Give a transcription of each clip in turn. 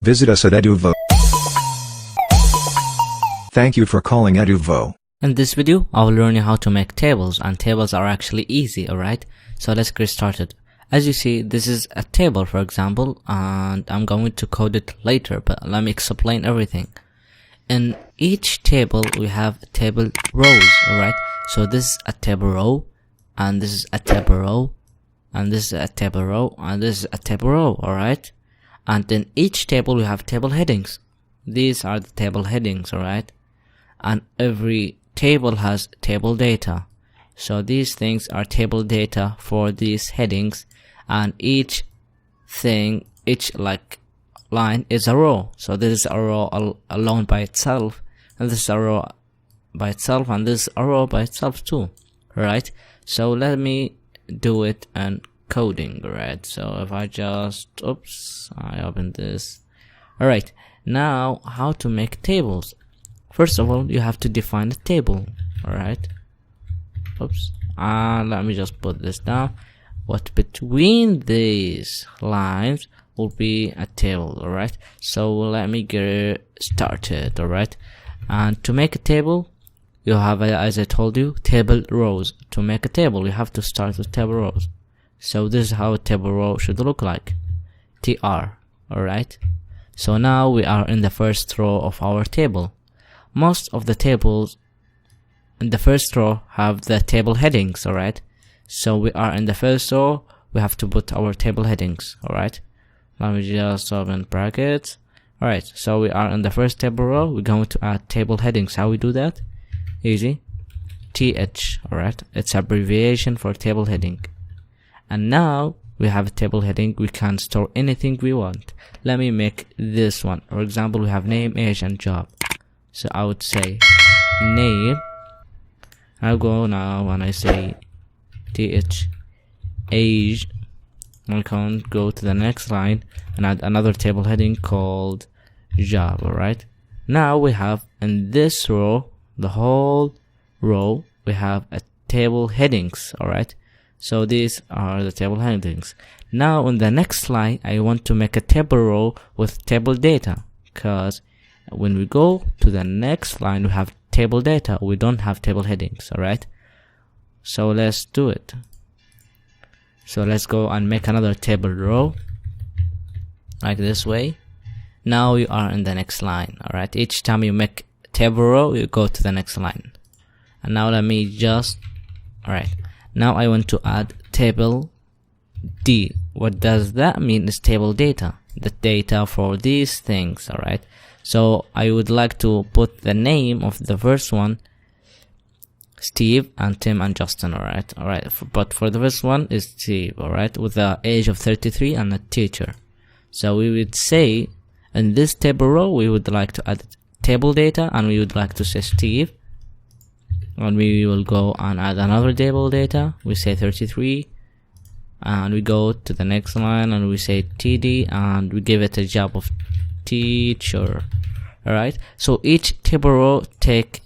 Visit us at EduVo. Thank you for calling EduVo. In this video, I will learn you how to make tables, and tables are actually easy, alright? So let's get started. As you see, this is a table, for example, and I'm going to code it later, but let me explain everything. In each table, we have table rows, alright? So this is a table row, and this is a table row, and this is a table row, and this is a table row, alright? And in each table, we have table headings. These are the table headings, alright? And every table has table data. So these things are table data for these headings, and each thing, each line is a row. So this is a row alone by itself, and this is a row by itself, and this is a row by itself too, right? So let me do it in coding, right? So if I just, I open this. Alright, now how to make tables. First of all, you have to define a table, alright? Let me just put this down. What between these lines will be a table, alright? So let me get started, alright? And to make a table, you have, as I told you, table rows. To make a table, you have to start with table rows. So this is how a table row should look like. TR, alright? So now we are in the first row of our table. Most of the tables in the first row have the table headings, alright? So we are in the first row, we have to put our table headings, alright? Let me just open brackets. Alright, so we are in the first table row, we're going to add table headings. How we do that? Easy. TH, alright? It's abbreviation for table heading. And now we have a table heading, we can store anything we want. Let me make this one. For example, we have name, age, and job. So I would say name. I'll go now when I say th age. I can go to the next line and add another table heading called job, alright? Now we have in this row, the whole row, we have a table headings, alright? So these are the table headings. Now in the next line, I want to make a table row with table data, because when we go to the next line, we have table data, we don't have table headings, alright? So let's do it. So let's go and make another table row like this way. Now you are in the next line, alright? Each time you make table row, you go to the next line. And now let me just, alright, now I want to add table D. What does that mean? Is table data, the data for these things, alright? So I would like to put the name of the first one, Steve, and Tim and Justin, alright? Alright, but for the first one is Steve, alright? With the age of 33 and a teacher. So we would say, in this table row, we would like to add table data, and we would like to say Steve. And we will go and add another table data. We say 33. And we go to the next line and we say TD, and we give it a job of teacher. Alright, so each table row take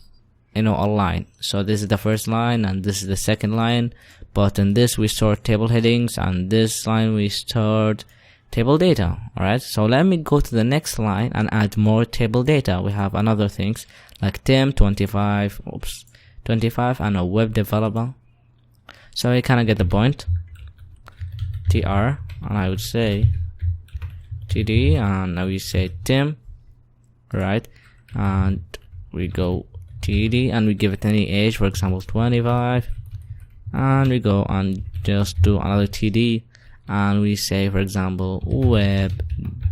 a line. So this is the first line and this is the second line, but in this we store table headings, and this line we stored table data. Alright, so let me go to the next line and add more table data. We have another things like Tim, 25, 25, and a web developer. So you kind of get the point. TR, and I would say TD, and now we say Tim, right? And we go TD, and we give it any age, for example 25, and we go and just do another TD, and we say, for example, web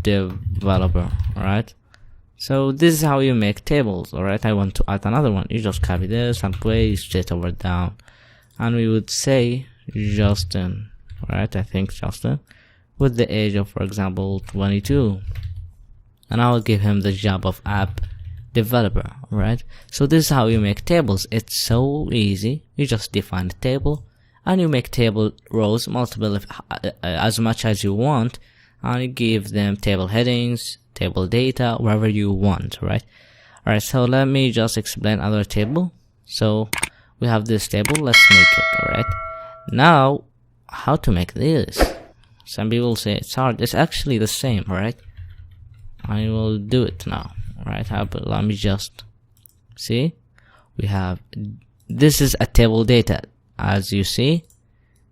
developer, right? So this is how you make tables, alright? I want to add another one. You just copy this and paste it over down, and we would say Justin, right? I think Justin, with the age of, for example, 22, and I will give him the job of app developer, right? So this is how you make tables. It's so easy. You just define a table, and you make table rows, multiple as much as you want, and you give them table headings, table data, wherever you want, right? Alright, so let me just explain other table. So we have this table, let's make it, alright? Now, how to make this? Some people say it's hard. It's actually the same, alright? I will do it now. Right, let me just see. We have, this is a table data, as you see,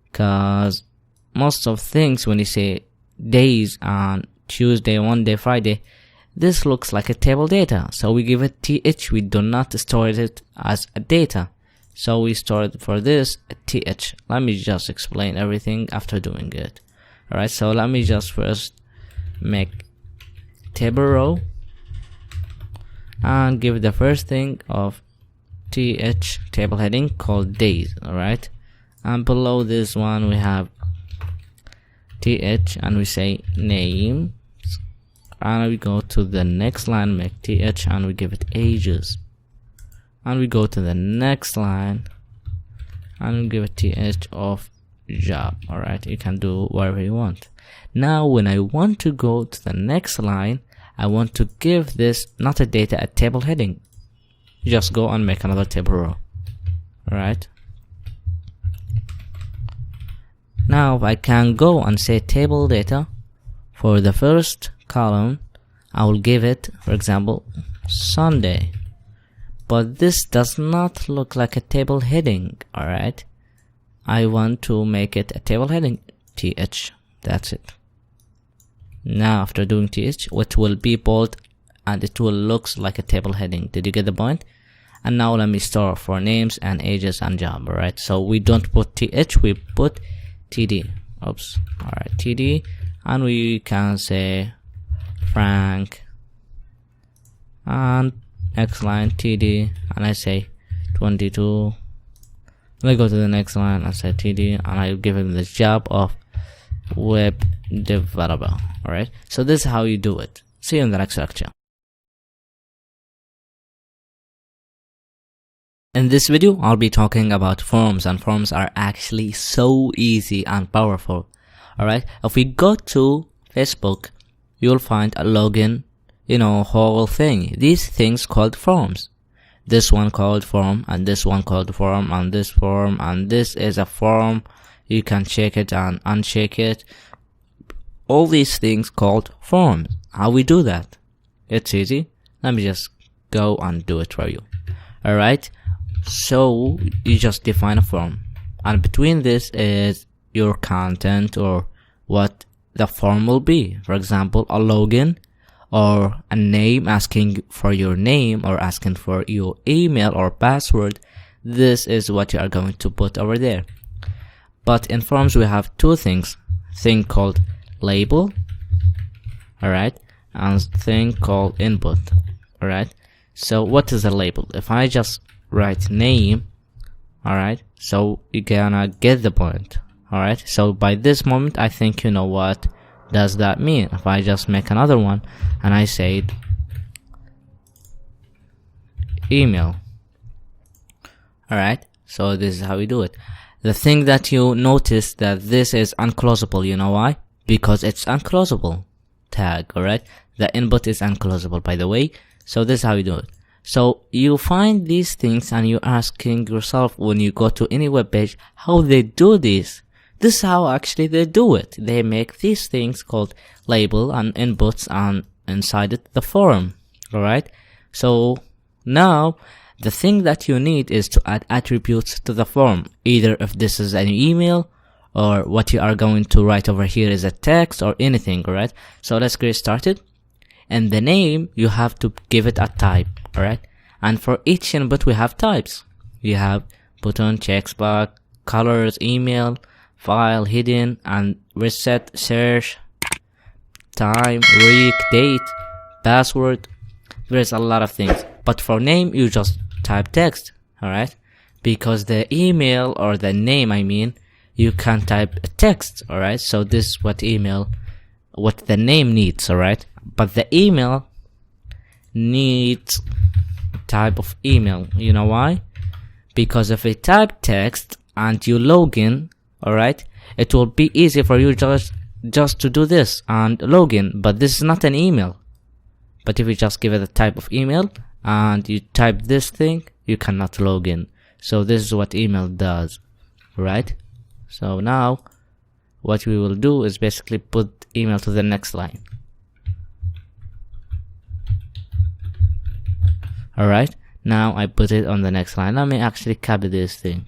because most of things when you say days on Tuesday, Monday, Friday, this looks like a table data. So we give it th. We do not store it as a data. So we store it for this th. Let me just explain everything after doing it. Alright, so let me just first make table row and give the first thing of th table heading called days. Alright, and below this one we have th and we say name, and we go to the next line, make th and we give it ages, and we go to the next line and we give it th of job. Alright, you can do whatever you want. Now when I want to go to the next line, I want to give this not a data, a table heading. Just go and make another table row. Alright, now I can go and say table data. For the first column I will give it, for example, Sunday, but this does not look like a table heading. Alright, I want to make it a table heading, th. That's it. Now after doing th, it will be bold and it will looks like a table heading. Did you get the point? And now let me store for names and ages and job. Alright, so we don't put th, we put td. Oops. Alright, td, and we can say Frank, and next line td, and I say 22. Let me go to the next line and say td, and I give him the job of web developer. Alright, so this is how you do it. See you in the next lecture. In this video, I'll be talking about forms, and forms are actually so easy and powerful. Alright, if we go to Facebook, you'll find a login, whole thing. These things called forms. This one called form, and this one called form, and this form, and this is a form. You can check it and uncheck it. All these things called forms. How we do that? It's easy. Let me just go and do it for you. Alright, so you just define a form, and between this is your content or what the form will be. For example, a login or a name, asking for your name or asking for your email or password. This is what you are going to put over there. But in forms we have two things, thing called label, alright, and thing called input. Alright, so what is a label? If I just write name, alright, so you're gonna get the point. Alright, so by this moment I think you know what does that mean. If I just make another one and I say email, alright, so this is how we do it. The thing that you notice that this is unclosable, you know why? Because it's unclosable tag. Alright, the input is unclosable, by the way. So this is how you do it. So you find these things and you're asking yourself when you go to any web page how they do this. This is how actually they do it. They make these things called label and inputs, and inside it the form. Alright, so now the thing that you need is to add attributes to the form, either if this is an email or what you are going to write over here is a text or anything. Alright, so let's get started. And the name, you have to give it a type. Alright, and for each input we have types. You have button, checkbox, colors, email, file, hidden, and reset, search, time, week, date, password. There's a lot of things, but for name you just type text. Alright, because the email or the name, I mean, you can type text. Alright, so this is what the name needs. Alright, but the email needs type of email. You know why? Because if you type text and you log in, alright, it will be easy for you just to do this and log in, but this is not an email. But if you just give it a type of email and you type this thing, you cannot log in. So this is what email does. Right, so now what we will do is basically put email to the next line. Alright, now I put it on the next line. Let me actually copy this thing.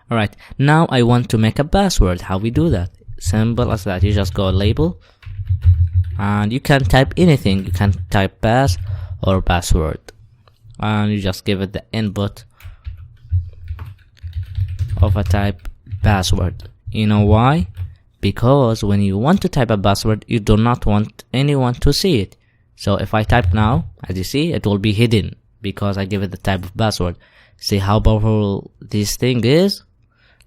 Alright, now I want to make a password. How we do that? Simple as that. You just go label and you can type anything. You can type pass or password and you just give it the input of a type password. You know why? Because when you want to type a password, you do not want anyone to see it. So if I type now, as you see, it will be hidden because I give it the type of password. See how powerful this thing is?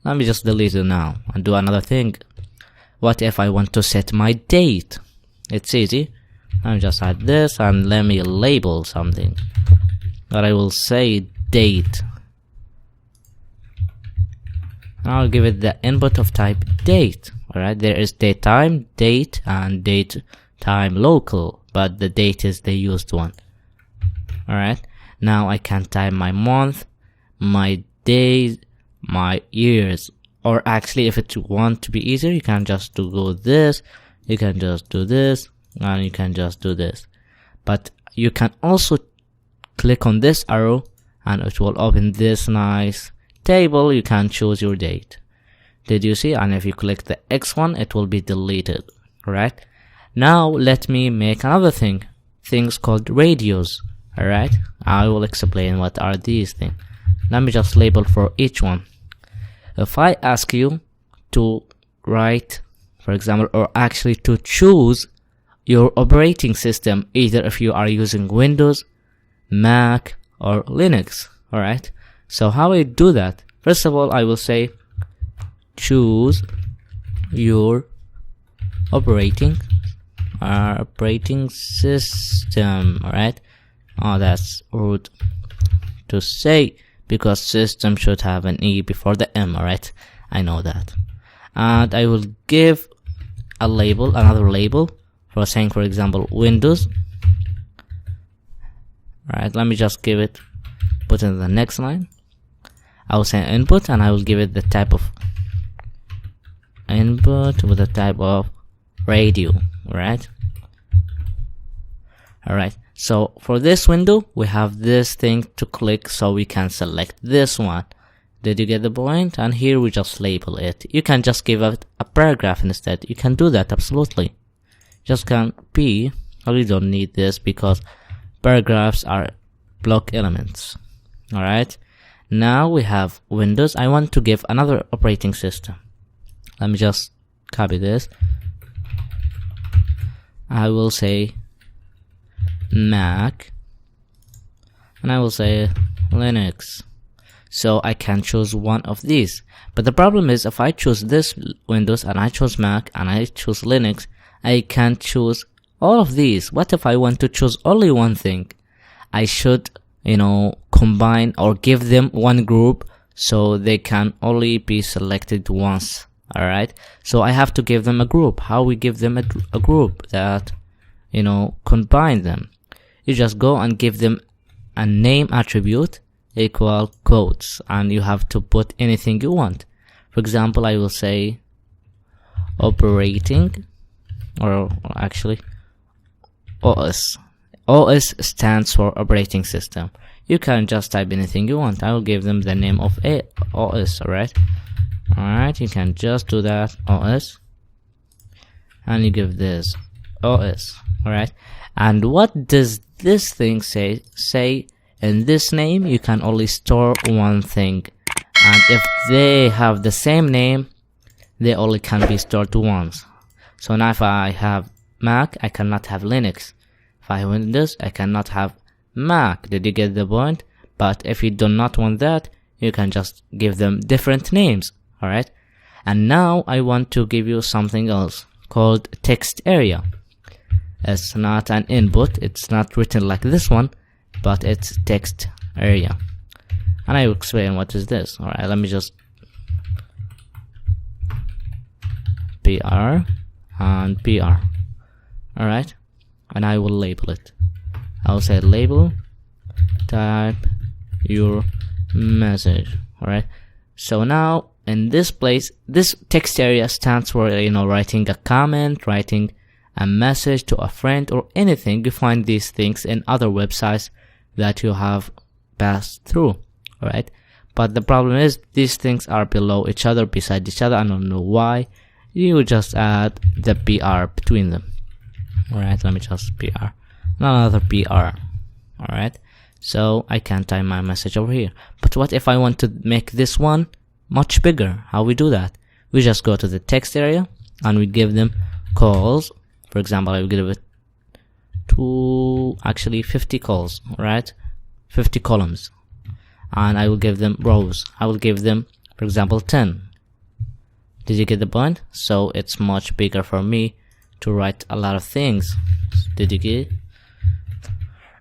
Let me just delete it now and do another thing. What if I want to set my date? It's easy. Let me just add this and let me label something. But I will say date. I'll give it the input of type date. Alright, there is date time, date, and date time local, but the date is the used one. Alright, now I can type my month, my days, my years. Or actually, if it want to be easier, you can just do this, you can just do this, and you can just do this. But you can also click on this arrow and it will open this nice table. You can choose your date. Did you see? And if you click the X one, it will be deleted. Alright, now let me make another things called radios. Alright, I will explain what are these things. Let me just label for each one. If I ask you to write, for example, or actually to choose your operating system, either if you are using Windows, Mac, or Linux. Alright, so how I do that? First of all, I will say choose your operating system. Alright, oh, that's rude to say because system should have an E before the M. Alright, I know that. And I will give a label, another label for saying, for example, Windows. Alright, let me just give it, put it in the next line. I will say input and I will give it the type of input with the type of radio. Alright, alright, so for this window we have this thing to click, so we can select this one. Did you get the point? And here we just label it. You can just give it a paragraph instead. You can do that, absolutely. Just can P. We don't need this because paragraphs are block elements. Alright, now we have Windows. I want to give another operating system. Let me just copy this. I will say Mac and I will say Linux. So I can choose one of these. But the problem is, if I choose this Windows and I choose Mac and I choose Linux, I can't choose all of these. What if I want to choose only one thing? I should, combine or give them one group so they can only be selected once. Alright, so I have to give them a group. How we give them a group that, combine them? You just go and give them a name attribute equal quotes, and you have to put anything you want. For example, I will say operating, or actually OS. OS stands for operating system. You can just type anything you want. I will give them the name of OS. Alright, you can just do that, OS, and you give this OS. Alright, and what does this thing say? Say in this name you can only store one thing, and if they have the same name, they only can be stored once. So now if I have Mac, I cannot have Linux. If I have Windows, I cannot have Mac. Did you get the point? But if you do not want that, you can just give them different names. Alright, and now I want to give you something else called text area. It's not an input, it's not written like this one, but it's text area. And I will explain what is this. Alright, let me just PR and PR. Alright, and I will label it. I will say label, type your message. Alright, so now in this place, this text area stands for, writing a comment, writing a message to a friend or anything, you find these things in other websites that you have passed through, alright? But the problem is these things are below each other, beside each other. I don't know why. You just add the BR between them. Alright, let me just BR. Another BR. Alright, so I can type my message over here. But what if I want to make this one much bigger? How we do that? We just go to the text area and we give them calls. For example, I will give it actually 50 calls, right? 50 columns. And I will give them rows. I will give them, for example, 10. Did you get the point? So it's much bigger for me to write a lot of things. Did you get it?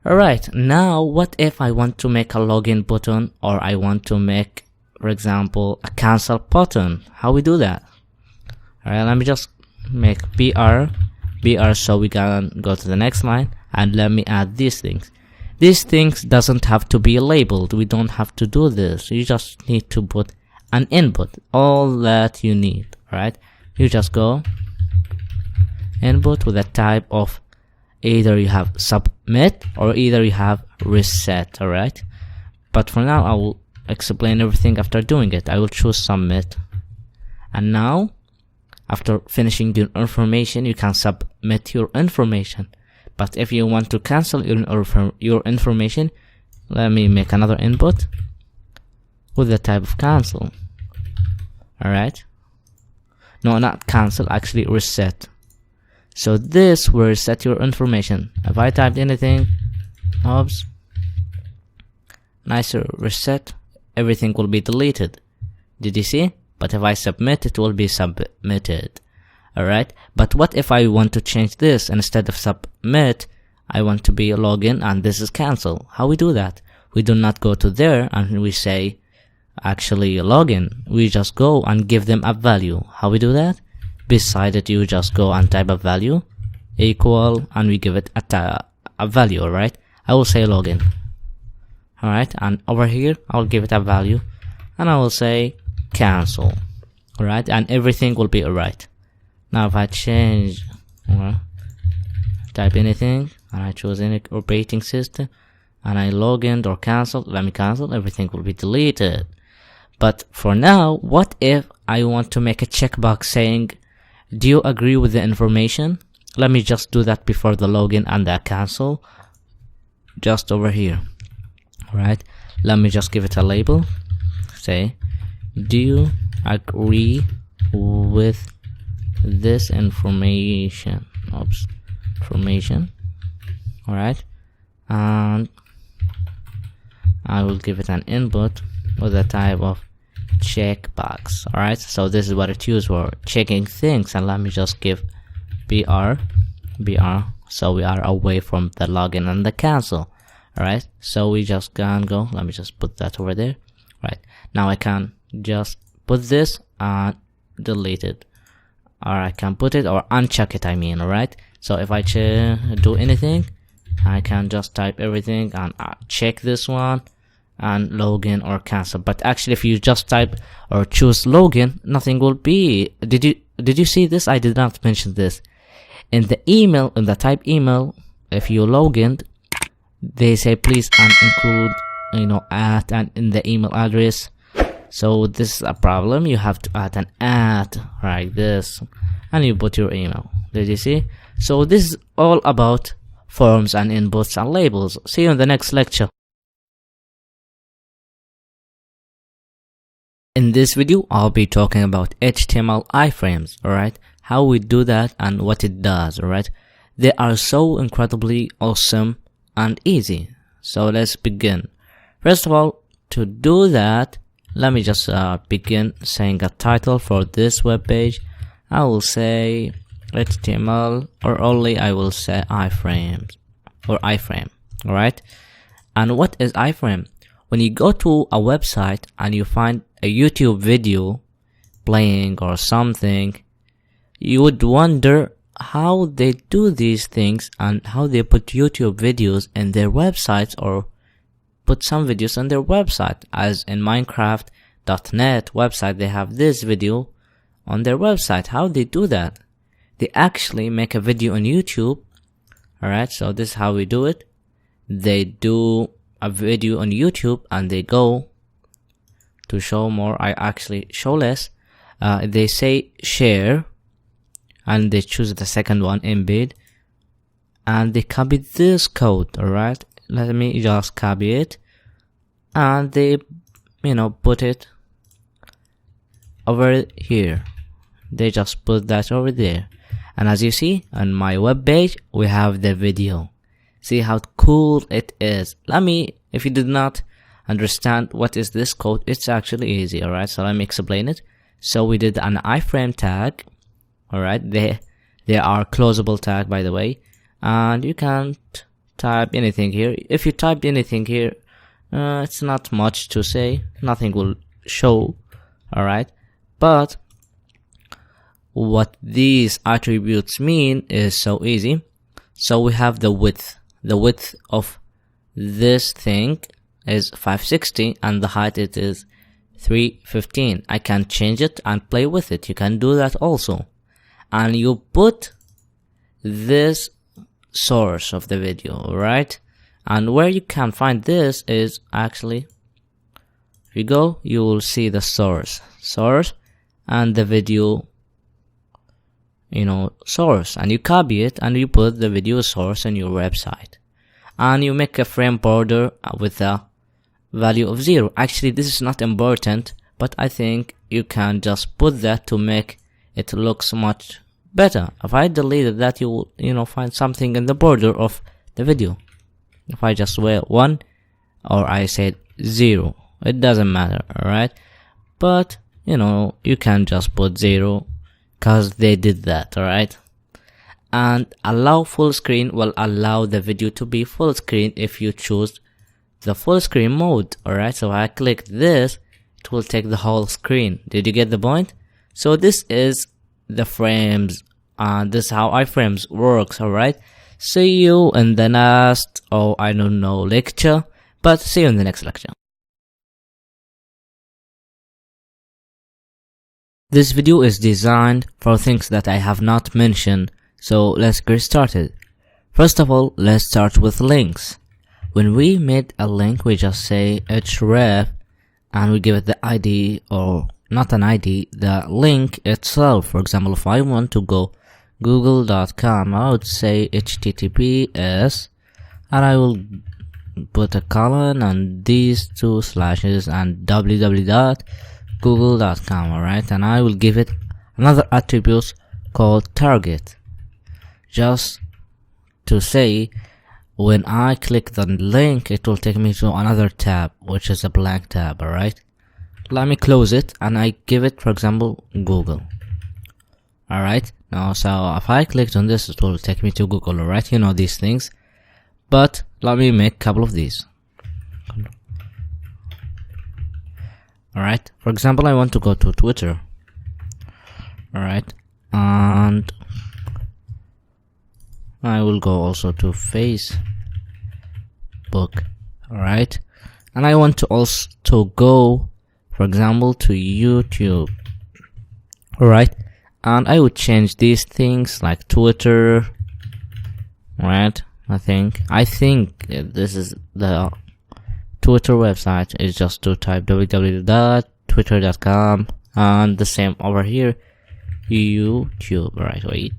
Alright, now what if I want to make a login button, or I want to make, for example, a cancel button? How we do that? Alright, let me just make BR, so we can go to the next line, and let me add these things. These things doesn't have to be labeled. We don't have to do this. You just need to put an input, all that you need, right? You just go input with a type of either you have submit or either you have reset, alright? But for now, I will explain everything after doing it. I will choose submit. And now, after finishing your information, you can submit your information. But if you want to cancel your information, let me make another input with the type of cancel. Alright? No, not cancel, actually reset. So this will reset your information. If I typed anything, oops, nicer reset, everything will be deleted. Did you see? But if I submit, it will be submitted. Alright, but what if I want to change this? Instead of submit, I want to be login and this is cancel. How we do that? We do not go to there and we say actually login. We just go and give them a value. How we do that? Beside it, you just go and type a value equal and we give it a value, alright? I will say login. Alright, and over here I'll give it a value and I will say cancel. Alright, and everything will be alright. Now if I change, type anything, and I choose any operating system, and I log in or cancel, let me cancel, everything will be deleted. But for now, what if I want to make a checkbox saying, do you agree with the information? Let me just do that before the login and the cancel, just over here. Alright, let me just give it a label, say, do you agree with this information? Oops, information. Alright, and I will give it an input with a type of checkbox. Alright, so this is what it's used for, checking things. And let me just give BR, so we are away from the login and the cancel. Alright, so we just can go, let me just put that over there. Right, now I can just put this and delete it, or I can put it or uncheck it, I mean. Alright, so if I do anything, I can just type everything and check this one and login or cancel. But actually, if you just type or choose login, nothing will be. Did you see this? I did not mention this in the email, in the type email. If you login, they say please include at and in the email address. So this is a problem. You have to add an at like this and you put your email. Did you see? So this is all about forms and inputs and labels. See you in the next lecture. In this video, I'll be talking about HTML iframes, alright? How we do that and what it does, alright? They are so incredibly awesome and easy. So let's begin. First of all, to do that, let me just begin saying a title for this web page. I will say HTML, or only I will say iframes or iframe, alright? And what is iframe? When you go to a website and you find a YouTube video playing or something, you would wonder how they do these things and how they put YouTube videos in their websites or put some videos on their website. As in Minecraft.net website, they have this video on their website. How they do that? they actually make a video on YouTube. Alright, so this is how we do it. They do a video on YouTube and they go to show more. I actually show less. They say share and they choose the second one, embed, and they copy this code. Alright, let me just copy it and they put it over here. They just put that over there, and as you see on my web page we have the video. See how cool it is. If you did not understand what is this code, it's actually easy. Alright, so let me explain it. So we did an iframe tag. Alright, they are closable tag, by the way, and you can't type anything here. If you typed anything here, it's not much to say, nothing will show. Alright, but what these attributes mean is so easy. So we have the width. The width of this thing is 560 and the height it is 315. I can change it and play with it. You can do that also. And you put this source of the video, right? And where you can find this is actually, if you go, you will see the source and the video, source, and you copy it and you put the video source on your website, and you make a frame border with a value of 0. Actually, this is not important, but I think you can just put that to make it looks much better. If I deleted that, you will find something in the border of the video. If I just wear 1 or I said 0, it doesn't matter. Alright, but you can just put 0 because they did that. Alright, and allow full screen will allow the video to be full screen if you choose the full screen mode. Alright, so I click this, it will take the whole screen. Did you get the point? So this is the frames, and this is how iframes works. Alright, see you in the next, lecture, but see you in the next lecture. This video is designed for things that I have not mentioned, so let's get started. First of all, let's start with links. When we made a link, we just say href and we give it the ID, or not an ID, the link itself. For example, if I want to go google.com, I would say https and I will put a colon and these 2 slashes and www.google.com. Alright, and I will give it another attribute called target, just to say when I click the link it will take me to another tab, which is a blank tab. Alright, let me close it and I give it, for example, Google. Alright, now so if I clicked on this, it will take me to Google. Alright, these things, but let me make a couple of these. Alright, for example, I want to go to Twitter. Alright, and I will go also to Facebook. Alright, and I want to also go, for example, to YouTube. Alright, and I would change these things like Twitter. Right, I think this is the Twitter website, is just to type www.twitter.com, and the same over here, YouTube. Right, wait.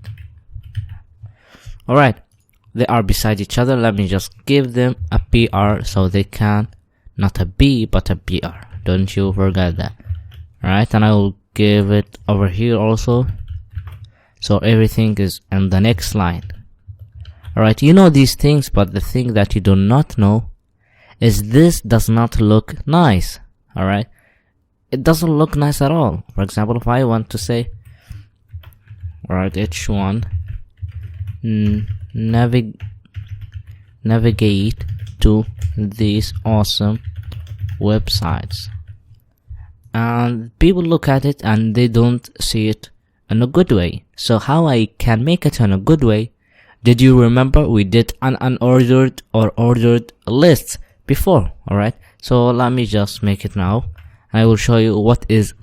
Alright, they are beside each other. Let me just give them a PR so they can, not a B but a PR, don't you forget that. Alright, and I will give it over here also, so everything is in the next line. Alright, these things, but the thing that you do not know is this does not look nice. Alright, it doesn't look nice at all. For example, if I want to say, alright, h1 navigate to these awesome websites, and people look at it and they don't see it in a good way. So how I can make it in a good way? Did you remember we did an unordered or ordered list before? Alright, so let me just make it now. I will show you what is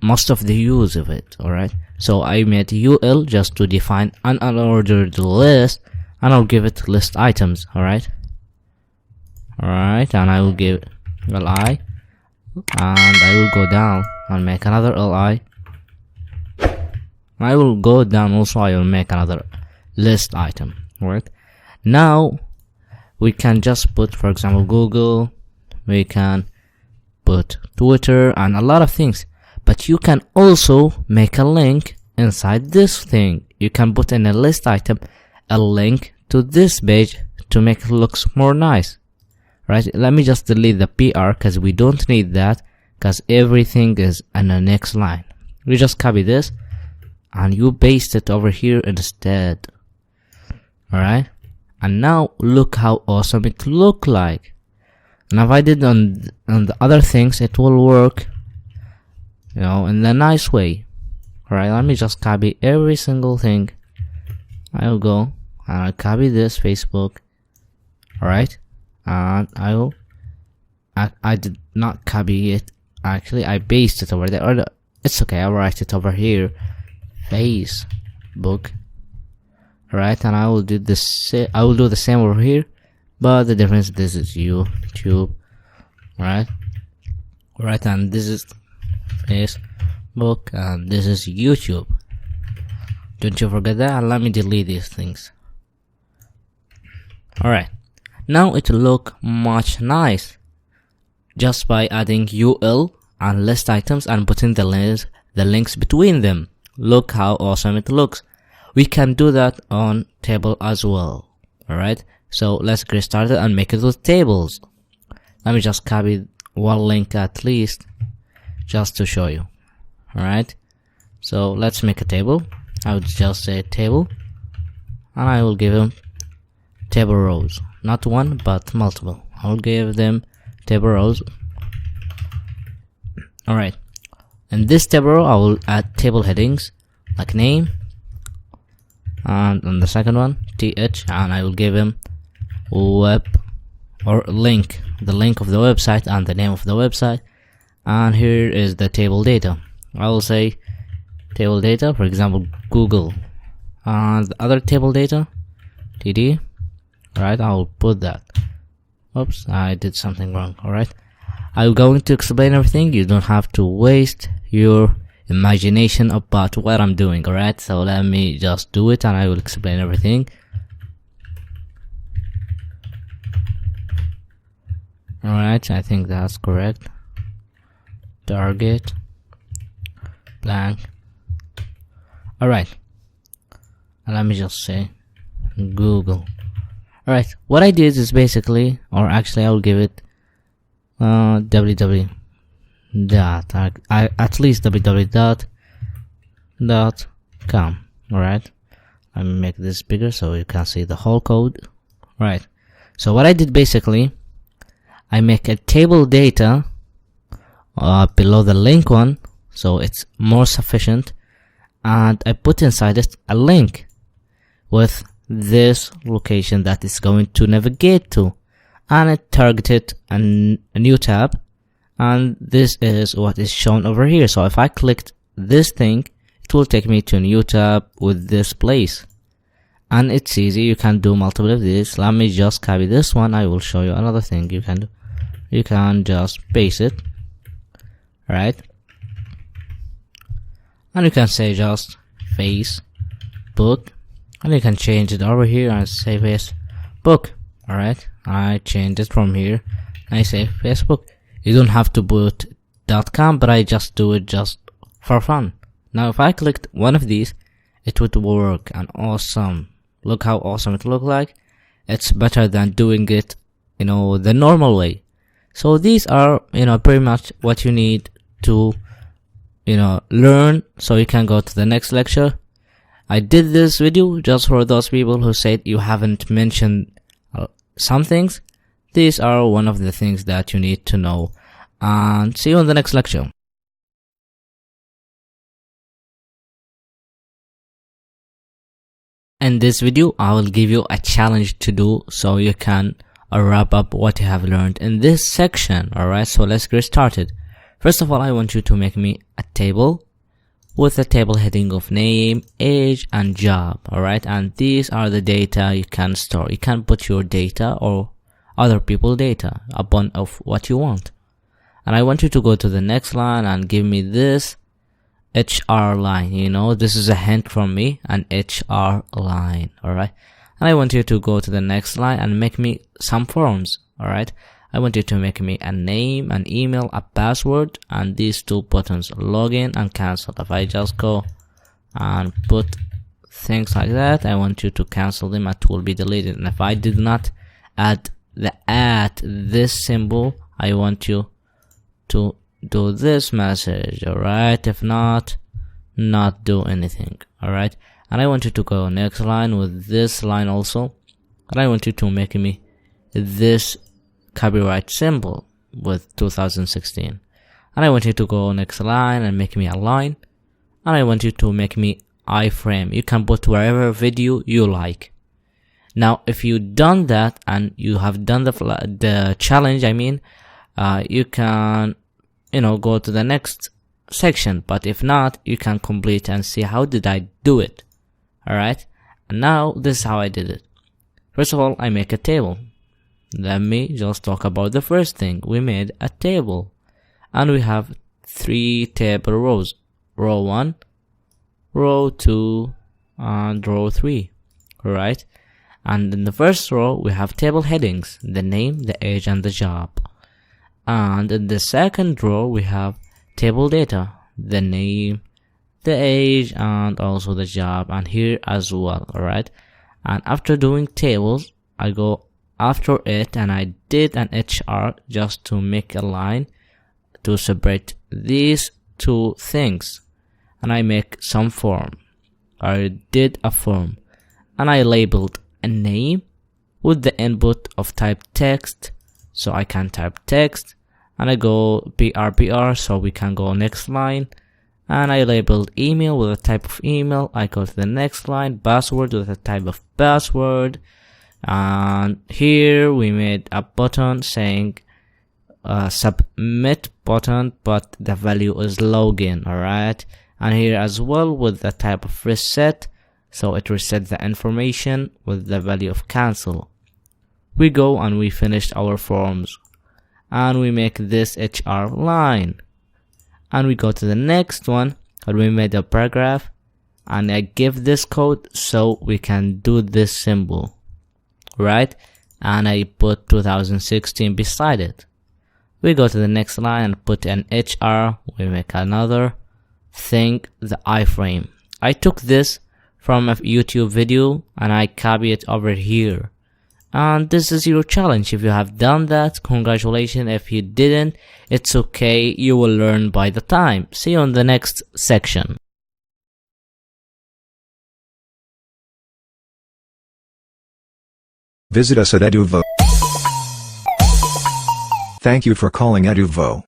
most of the use of it. Alright, So I made ul just to define an unordered list, and I'll give it list items. Alright, and I will give li, and I will go down and make another li. I will go down also, I will make another list item. Alright, now we can just put, for example, Google, we can put Twitter and a lot of things, but you can also make a link inside this thing. You can put in a list item a link to this page to make it look more nice. Right, let me just delete the PR because we don't need that, because everything is in the next line. We just copy this and you paste it over here instead. Alright, and now look how awesome it look like. And if I did on the other things, it will work, you know, in a nice way. Alright, let me just copy every single thing. I'll go and I'll copy this Facebook. Alright, and I did not copy it, actually I pasted it over there, or it's okay, I'll write it over here, Facebook. Alright, and I will do this. I will do the same over here, but the difference, this is YouTube. Right, and this is Facebook, and this is YouTube. Don't you forget that. And let me delete these things. Alright, now it will look much nice just by adding ul and list items and putting the links between them. Look how awesome it looks. We can do that on table as well. Alright, so let's get started and make it with tables. Let me just copy one link at least just to show you. Alright, so let's make a table. I would just say table, and I will give them table rows, not one but multiple. I will give them table rows. Alright, in this table row I will add table headings like name, and on the second one th, and I will give him web or link, the link of the website and the name of the website. And here is the table data. I will say table data, for example, Google, and the other table data td. Right, I will put that. Oops, I did something wrong. Alright, I'm going to explain everything. You don't have to waste your imagination about what I'm doing. Alright, so let me just do it and I will explain everything. Alright, I think that's correct. Target blank. Alright, and let me just say Google. Alright, what I did is basically, or actually I will give it www dot, at least www.com. Alright, let me make this bigger so you can see the whole code. Right, so what I did basically, I make a table data below the link one, so it's more sufficient, and I put inside it a link with this location that is going to navigate to, and it targeted a new tab, and this is what is shown over here. So if I clicked this thing, it will take me to a new tab with this place, and it's easy. You can do multiple of these. Let me just copy this one. I will show you another thing you can do. You can just paste it, right, and you can say just Facebook, and you can change it over here and say Facebook. Alright, I changed it from here. I say Facebook. You don't have to put .com, but I just do it just for fun. Now if I clicked one of these, it would work, and awesome. Look how awesome it look like. It's better than doing it, you know, the normal way. So these are, you know, pretty much what you need to, you know, learn so you can go to the next lecture. I did this video just for those people who said you haven't mentioned some things. These are one of the things that you need to know, and see you in the next lecture. In this video, I will give you a challenge to do so you can wrap up what you have learned in this section. Alright, so let's get started. First of all, I want you to make me a table with a table heading of name, age, and job. Alright, and these are the data you can store. You can put your data or other people's data upon of what you want. And I want you to go to the next line and give me this HR line. You know, this is a hint from me, an HR line. Alright, and I want you to go to the next line and make me some forms. Alright, I want you to make me a name, an email, a password, and these two buttons, login and cancel. If I just go and put things like that, I want you to cancel them. It will be deleted. And if I did not add this symbol, I want you to do this message. Alright, if not do anything. Alright, and I want you to go next line with this line also, and I want you to make me this copyright symbol with 2016, and I want you to go next line and make me a line, and I want you to make me iframe. You can put wherever video you like. Now if you done that and you have done the challenge, I mean, you can, you know, go to the next section, but if not, you can complete and see how did I do it. Alright, and now this is how I did it. First of all, I make a table. Let me just talk about the first thing. We made a table and we have 3 table rows, row 1, row 2, and row 3. Alright, and in the first row we have table headings, the name, the age, and the job. And in the second row we have table data, the name, the age, and also the job, and here as well. Alright, and after doing tables, I go after it and I did an HR just to make a line to separate these two things, and I make some form. I did a form and I labeled a name with the input of type text, so I can type text, and I go PRPR so we can go next line, and I labeled email with a type of email. I go to the next line, password with a type of password, and here we made a button saying submit button, but the value is login. Alright, and here as well with the type of reset, so it resets the information with the value of cancel. We go and we finished our forms and we make this HR line, and we go to the next one and we made a paragraph, and I give this code so we can do this symbol. Right, and I put 2016 beside it. We go to the next line and put an HR. We make another thing, the iframe. I took this from a YouTube video and I copy it over here. And this is your challenge. If you have done that, congratulations. If you didn't, it's okay. You will learn by the time. See you on the next section. Visit us at EduVo. Thank you for calling EduVo.